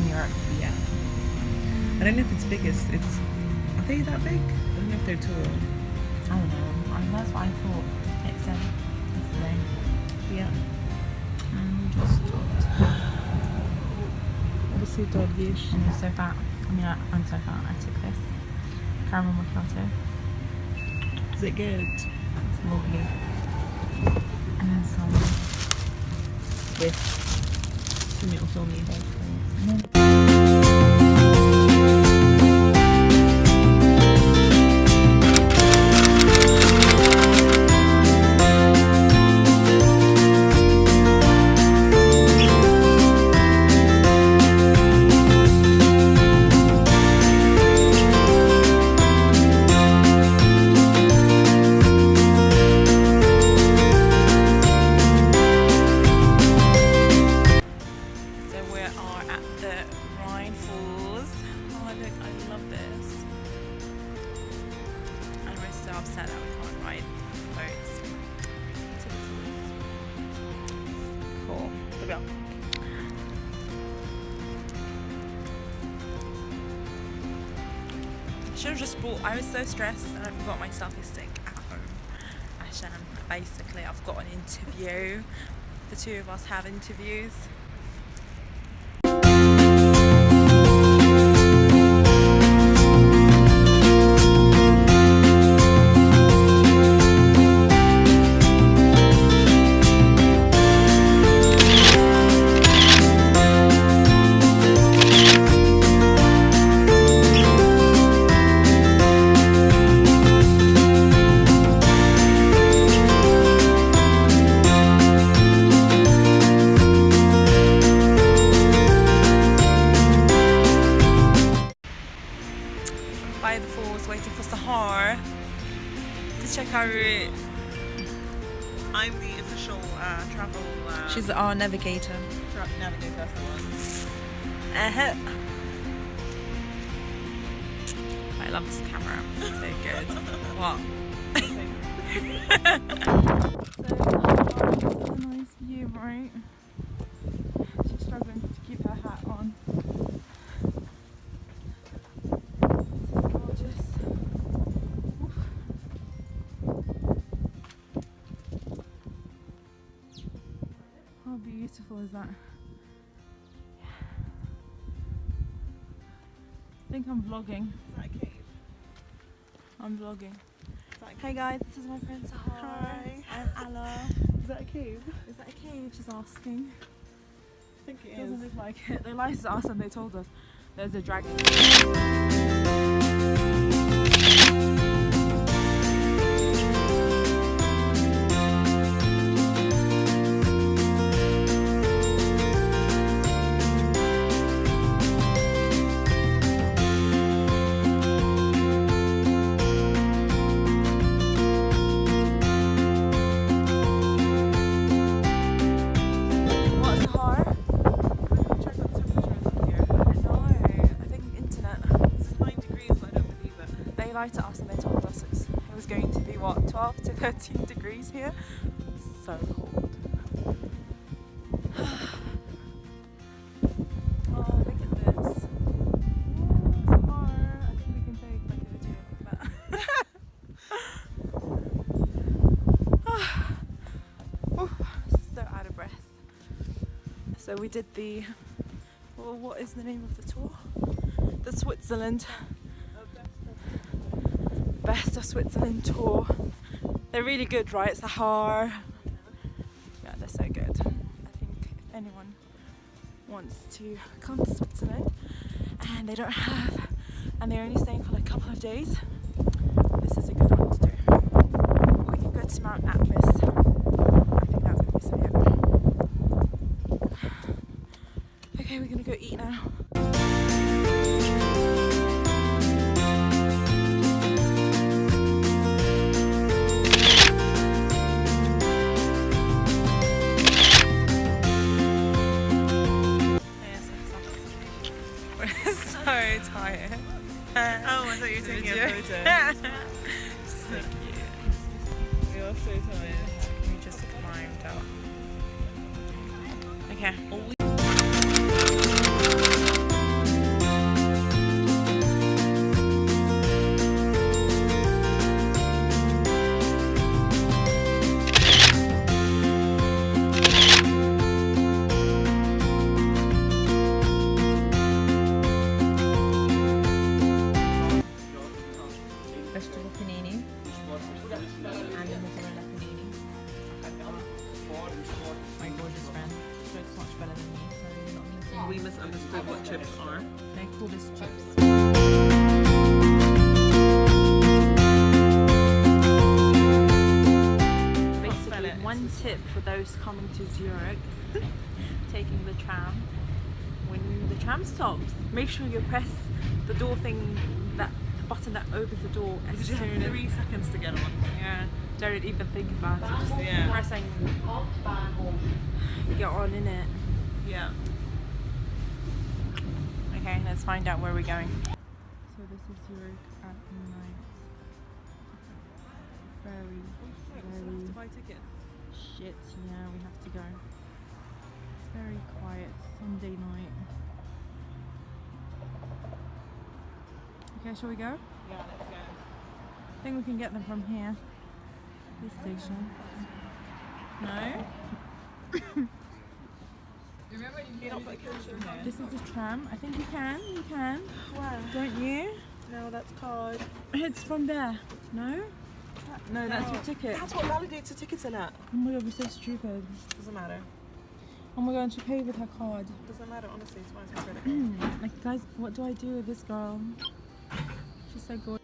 Europe. Yeah. I don't know if it's biggest. Are they that big? I don't know if they're tall. I don't know. That's what I thought it said yesterday. Yeah. We just stopped. Obviously, doggish. And it's so fat. I mean, I'm so fat. I took this caramel macchiato. Is it good? It's lovely. And then some This. Some little filmy. and then Rhine Falls. Oh look, I love this. And we're so upset that we can't ride boats to the falls. Cool. Here we go. Should have just brought. I was so stressed and I forgot my selfie stick at home. Ashan, basically, I've got an interview. The two of us have interviews. By the falls, waiting for Sahar to check our route. I'm the official travel. She's our navigator. Navigator. That's the one. I love this camera. It's so good. What? So Sahar has a nice view, right? She's struggling to keep her hat on. How beautiful is that? I think I'm vlogging. Is that a cave? I'm vlogging. Is that a cave? Hey guys, this is my friend Sahar. Hi. I'm Ella. Is that a cave? Is that a cave? She's asking. I think it Doesn't is. look like it. They lied to us and they told us there's a dragon. What, Sahar? Check what the temperature is up here. No, I think internet. This is 9 degrees, but I don't believe it. They lied to us and they told us it was going to be what, 12 to 13 degrees here. So cold. Oh, look at this. Oh, Sahar. I think we can take like a video like that. So out of breath. So we did the, well, what is the name of the tour? The Switzerland. Best of Switzerland tour. They're really good, right? Sahar. Yeah, they're so good. I think if anyone wants to come to Switzerland and they don't have, and they're only staying for like a couple of days, this is a good one to do. We can go to Mount Atlas. I think that's going to be so good. Okay, we're going to go eat now. We're so tired. Oh, I thought you were taking a photo. So cute. We are so tired. We just climbed up. Okay. chips are. They call this chips. Basically, one tip for those coming to Zurich, taking the tram. When the tram stops, make sure you press the door thing, that button that opens the door as Because you soon have as 3 seconds to get on. yeah, don't even think about it. Just Yeah. pressing, get on in it. Yeah. Okay, let's find out where we're going. So this is Zurich at night. Very To buy tickets. shit. Yeah, we have to go. It's very quiet Sunday night. Okay, shall we go? Yeah, let's go. I think we can get them from here. This station. No? You're not putting coach in here? This is the tram. I think you can. You can. Where? Don't you? No, that's card. It's from there. No? No, that's your ticket. That's what validates the tickets in it. Oh my god, we're so stupid. Doesn't matter. Oh my god, and she paid with her card. Doesn't matter, honestly. It's fine. It's my credit card. Like, guys, what do I do with this girl? She's so good.